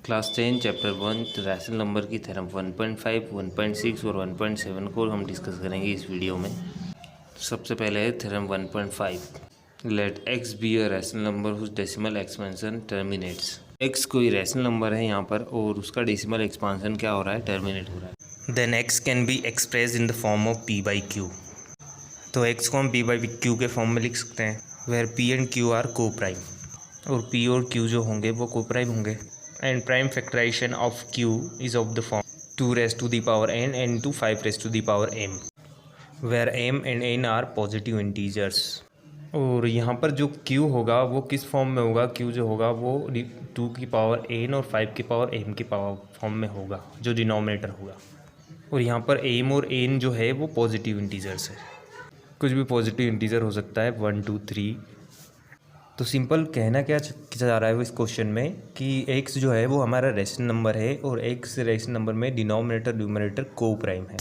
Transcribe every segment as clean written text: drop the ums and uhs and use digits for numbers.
Class 10 chapter 1 rational number की theorem 1.5, 1.6 और 1.7 को हम डिस्कस करेंगे इस वीडियो में। सबसे पहले है theorem 1.5। Let x be a rational number whose decimal expansion terminates. x कोई रैशनल नंबर है यहाँ पर और उसका डेसिमल एक्सपांसन क्या हो रहा है, टर्मिनेट हो रहा है। Then x can be express in the form of p by q। तो x को हम p बाई q के फॉर्म में लिख सकते हैं, where p and q are coprime, और p और q जो होंगे वो को प्राइम होंगे। And prime factorisation of q is of the form 2 raised to the power n and to 5 raised to the power m, where m and n are positive integers. और यहाँ पर जो q होगा वो किस form में होगा, q जो होगा वो 2 की पावर n और 5 की पावर m की पावर फॉर्म में होगा, जो डिनोमिनेटर होगा। और यहाँ पर m और n जो है वो पॉजिटिव इंटीजर्स है, कुछ भी पॉजिटिव इंटीजर हो सकता है, 1 2 3। तो सिंपल कहना क्या जा रहा है इस क्वेश्चन में कि x जो है वो हमारा रेशनल नंबर है और x रेशनल नंबर में डिनोमिनेटर न्यूमरेटर को प्राइम है।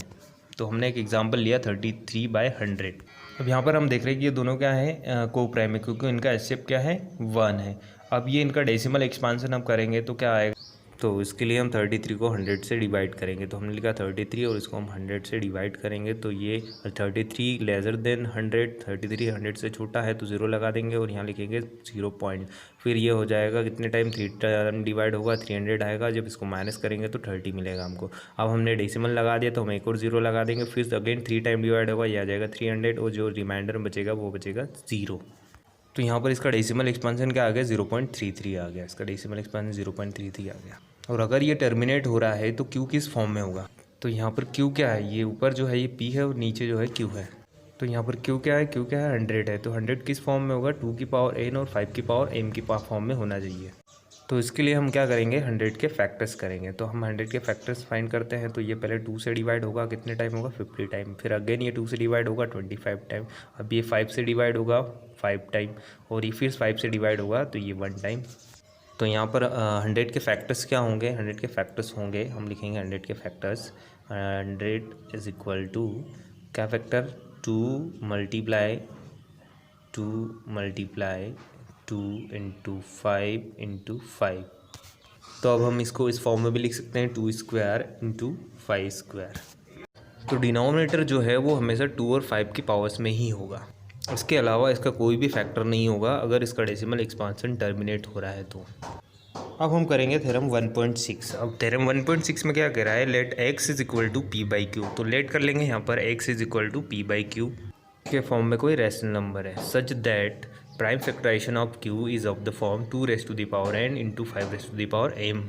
तो हमने एक एग्जांपल लिया 33/100। अब यहाँ पर हम देख रहे हैं कि ये दोनों क्या है, को प्राइम है, क्योंकि इनका एचसीएफ क्या है, 1 है। अब ये इनका डेसिमल एक्सपांसन हम करेंगे तो क्या आएगा, तो इसके लिए हम 33 को 100 से डिवाइड करेंगे। तो हमने लिखा 33 और इसको हम 100 से डिवाइड करेंगे, तो ये 33 लेसर देन 100, 33 100 से छोटा है तो 0 लगा देंगे और यहाँ लिखेंगे 0 पॉइंट। फिर ये हो जाएगा कितने टाइम, 3 टाइम डिवाइड होगा, 300 आएगा। जब इसको माइनस करेंगे तो 30 मिलेगा हमको। अब हमने डेसिमल लगा दिया तो हम एक और 0 लगा देंगे, फिर अगेन 3 टाइम डिवाइड होगा, ये आ जाएगा 300 और जो रिमाइंडर बचेगा वो बचेगा 0। तो यहाँ पर इसका डेसिमल एक्सपेंशन क्या आ गया, 0.33 आ गया। इसका डेसिमल एक्सपेंशन 0.33 आ गया। और अगर ये टर्मिनेट हो रहा है तो Q किस फॉर्म में होगा, तो यहाँ पर Q क्या है, ये ऊपर जो है ये P है और नीचे जो है Q है। तो यहाँ पर Q क्या है, Q क्या है, 100 है। तो 100 किस फॉर्म में होगा, 2 की पावर n और 5 की पावर m की फॉर्म में होना चाहिए। तो इसके लिए हम क्या करेंगे, 100 के फैक्टर्स करेंगे। तो हम 100 के फैक्टर्स फाइंड करते हैं। तो ये पहले 2 से डिवाइड होगा, कितने टाइम होगा, 50 टाइम। फिर अगेन ये 2 से डिवाइड होगा 25 टाइम। अब ये 5 से डिवाइड होगा 5 टाइम, और ये फिर 5 से डिवाइड होगा तो ये 1 टाइम। तो यहाँ पर 100 के फैक्टर्स क्या होंगे, 100 के फैक्टर्स होंगे, हम लिखेंगे 100 के फैक्टर्स। 100 इज इक्वल टू क्या फैक्टर, 2 मल्टीप्लाई 2 इंटू 5 इंटू 5। तो अब हम इसको इस फॉर्म में भी लिख सकते हैं, 2 स्क्वायर इंटू 5 स्क्वायर। तो डिनोमिनेटर जो है वो हमेशा 2 और 5 की पावर्स में ही होगा, इसके अलावा इसका कोई भी फैक्टर नहीं होगा अगर इसका डेसिमल एक्सपांसन टर्मिनेट हो रहा है तो। अब हम करेंगे थ्योरम 1.6। अब थ्योरम 1.6 में क्या कह रहा है, let x is equal to p by q. तो लेट कर लेंगे यहाँ पर x is equal to p by q के फॉर्म में कोई रैशनल नंबर है, such that prime factorisation of q is of the form 2 raise to the power n into 5 raise to the power m।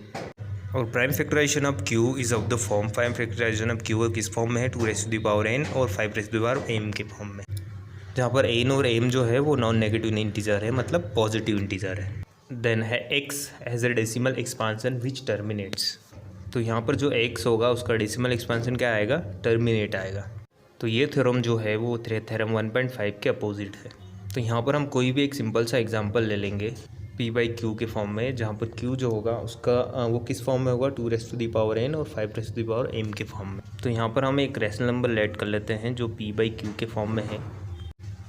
और prime factorisation of q is of the form, prime factorisation of q किस form में है, 2 raise to the power n और 5 raise to the power m के form में, जहाँ पर n और m जो है वो नॉन नेगेटिव इंटीजर है, मतलब पॉजिटिव इंटीजर है। देन है x has a decimal expansion which terminates. तो यहाँ पर जो x होगा उसका डेसिमल एक्सपांसन क्या आएगा, टर्मिनेट आएगा। तो ये थ्योरम जो है वो थ्योरम 1.5 के अपोजिट है। तो यहाँ पर हम कोई भी एक सिंपल सा एग्जांपल ले लेंगे p बाई क्यू के फॉर्म में, जहाँ पर q जो होगा उसका वो किस फॉर्म में होगा, 2 raise to the power n और 5 raise to the power m के फॉर्म में। तो यहाँ पर हम एक रैशनल नंबर लेट कर लेते हैं जो p बाई क्यू के फॉर्म में है।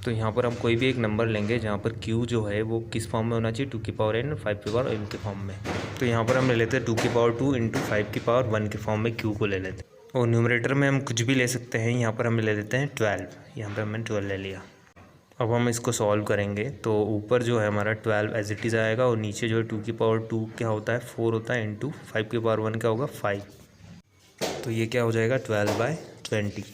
तो यहाँ पर हम कोई भी एक नंबर लेंगे जहाँ पर q जो है वो किस फॉर्म में होना चाहिए, 2 की पावर n और 5 की पावर m के फॉर्म में। तो यहाँ पर हम ले लेते हैं 2 की पावर 2 इंटू 5 की पावर 1 के फॉर्म में q को ले लेते हैं। और न्यूमरेटर में हम कुछ भी ले सकते हैं, यहाँ पर हम ले लेते हैं 12। यहाँ पर हमने 12 ले लिया। अब हम इसको सॉल्व करेंगे तो ऊपर जो है हमारा 12 एज इट इज़ आएगा, और नीचे जो है 2 की पावर 2 क्या होता है, 4 होता है, इंटू 5 की पावर 1 क्या होगा, 5। तो ये क्या हो जाएगा, 12/20।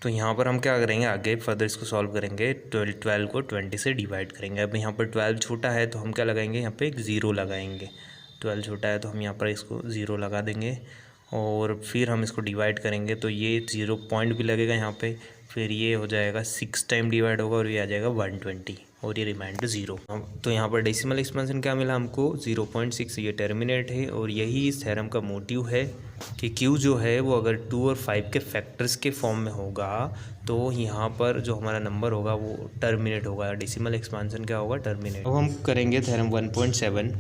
तो यहाँ पर हम क्या करेंगे, आगे फर्दर इसको सॉल्व करेंगे, 12 को 20 से डिवाइड करेंगे। अब यहाँ पर 12 छोटा है तो हम क्या लगाएंगे, यहाँ पे एक 0 लगाएंगे। 12 छोटा है तो हम यहाँ पर इसको 0 लगा देंगे, और फिर हम इसको डिवाइड करेंगे तो ये 0 पॉइंट भी लगेगा यहाँ पे। फिर ये हो जाएगा 6 टाइम डिवाइड होगा और ये आ जाएगा 120, और ये रिमाइंडर 0। तो यहाँ पर डेसिमल एक्सपेंशन क्या मिला हमको, 0.6। ये टर्मिनेट है, और यही इस थ्योरम का मोटिव है कि Q जो है वो अगर 2 और 5 के फैक्टर्स के फॉर्म में होगा तो यहाँ पर जो हमारा नंबर होगा वो टर्मिनेट होगा, डेसिमल एक्सपेंशन क्या होगा, टर्मिनेट। अब हम करेंगे theorem 1.7।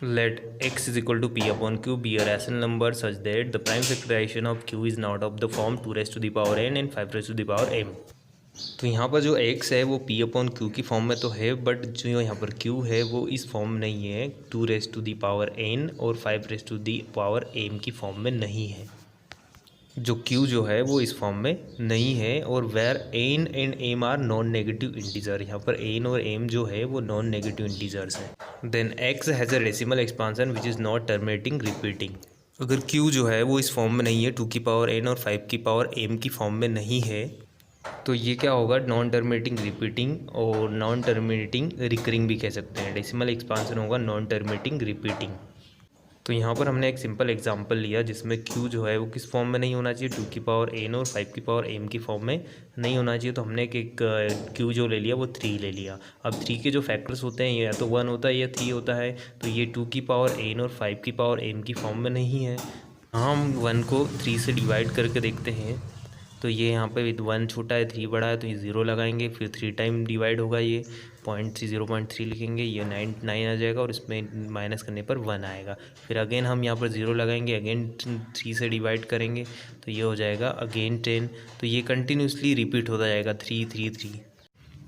Let x is equal to p upon q be a rational number such that the prime factorization of q is not of the form 2 raised to the power n and 5 raised to the power m, तो यहाँ पर जो x है वो p upon Q की form में तो है, बट जो यहाँ पर q है वो इस फॉर्म में नहीं है, 2n और 5m की फॉर्म में नहीं है। जो q जो है वो इस फॉर्म में नहीं है, और where n and m are non negative integer, यहाँ पर n और m जो है वो नॉन नेगेटिव इंटीजर्स है। Then x has a decimal expansion which is not terminating repeating. अगर q जो है वो इस फॉर्म में नहीं है, 2n और 5m की फॉर्म में नहीं है, तो ये क्या होगा, नॉन टर्मिनेटिंग रिपीटिंग और नॉन टर्मिनेटिंग रिकरिंग भी कह सकते हैं। डेसिमल एक्सपांसन होगा नॉन टर्मिनेटिंग रिपीटिंग। तो यहाँ पर हमने एक सिंपल एग्जांपल लिया जिसमें q जो है वो किस फॉर्म में नहीं होना चाहिए, 2n और 5m की फॉर्म में नहीं होना चाहिए। तो हमने एक q जो ले लिया वो 3 ले लिया। अब 3 के जो फैक्टर्स होते हैं या तो 1 होता है या 3 होता है, तो ये 2n और 5m की फॉर्म में नहीं है। हम 1 को 3 से डिवाइड करके देखते हैं, तो ये यहाँ पे 1 छोटा है 3 बड़ा है, तो ये 0 लगाएंगे, फिर 3 टाइम डिवाइड होगा, ये 0.3 लिखेंगे, ये 9 आ जाएगा, और इसमें माइनस करने पर 1 आएगा। फिर अगेन हम यहाँ पर 0 लगाएंगे, अगेन 3 से डिवाइड करेंगे, तो ये हो जाएगा अगेन 10। तो ये कंटिन्यूसली रिपीट होता जाएगा 3 3 3।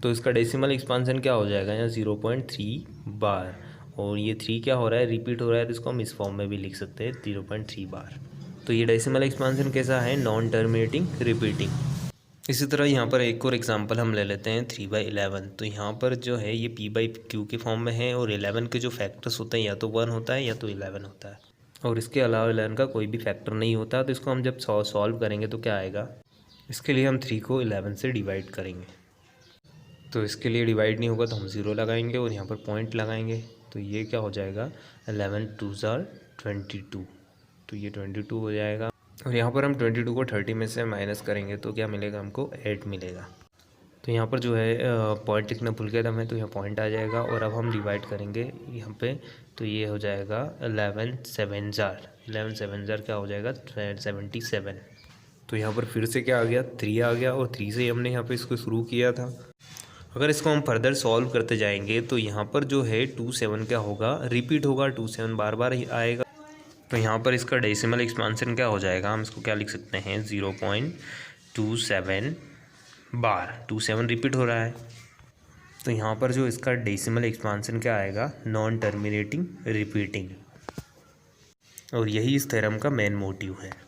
तो इसका डेसिमल एक्सपांसन क्या हो जाएगा यहाँ 0.3 बार, और ये 3 क्या हो रहा है, रिपीट हो रहा है, तो इसको हम इस फॉर्म में भी लिख सकते हैं 0.3 बार। तो ये डेसिमल एक्सपांसन कैसा है, नॉन टर्मिनेटिंग रिपीटिंग। इसी तरह यहाँ पर एक और एग्जांपल हम ले लेते हैं 3/11। तो यहाँ पर जो है ये p/q के फॉर्म में है, और 11 के जो फैक्टर्स होते हैं या तो 1 होता है या तो 11 होता है, और इसके अलावा 11 का कोई भी फैक्टर नहीं होता। तो इसको हम जब सॉल्व करेंगे तो क्या आएगा, इसके लिए हम 3 को 11 से डिवाइड करेंगे। तो इसके लिए डिवाइड नहीं होगा तो हम 0 लगाएंगे और यहाँ पर पॉइंट लगाएंगे, तो ये क्या हो जाएगा 11 2s are 22, तो ये 22 हो जाएगा। और यहाँ पर हम 22 को 30 में से माइनस करेंगे तो क्या मिलेगा, हमको 8 मिलेगा। तो यहाँ पर जो है पॉइंट लिखना भूल गया था मैं, तो यहाँ पॉइंट आ जाएगा, और अब हम डिवाइड करेंगे यहाँ पे, तो ये हो जाएगा 11 7s are क्या हो जाएगा 77। तो यहाँ पर फिर से क्या आ गया, 3 आ गया, और 3 से ही हमने यहाँ पे इसको शुरू किया था। अगर इसको हम फर्दर सॉल्व करते जाएंगे तो यहाँ पर जो है 27 क्या होगा, रिपीट होगा, 27 बार बार ही आएगा। तो यहाँ पर इसका डेसिमल एक्सपांसन क्या हो जाएगा, हम इसको क्या लिख सकते हैं 0.27 बार, 27 रिपीट हो रहा है। तो यहाँ पर जो इसका डेसिमल एक्सपांसन क्या आएगा, नॉन टर्मिनेटिंग रिपीटिंग। और यही इस थ्योरम का मेन मोटिव है।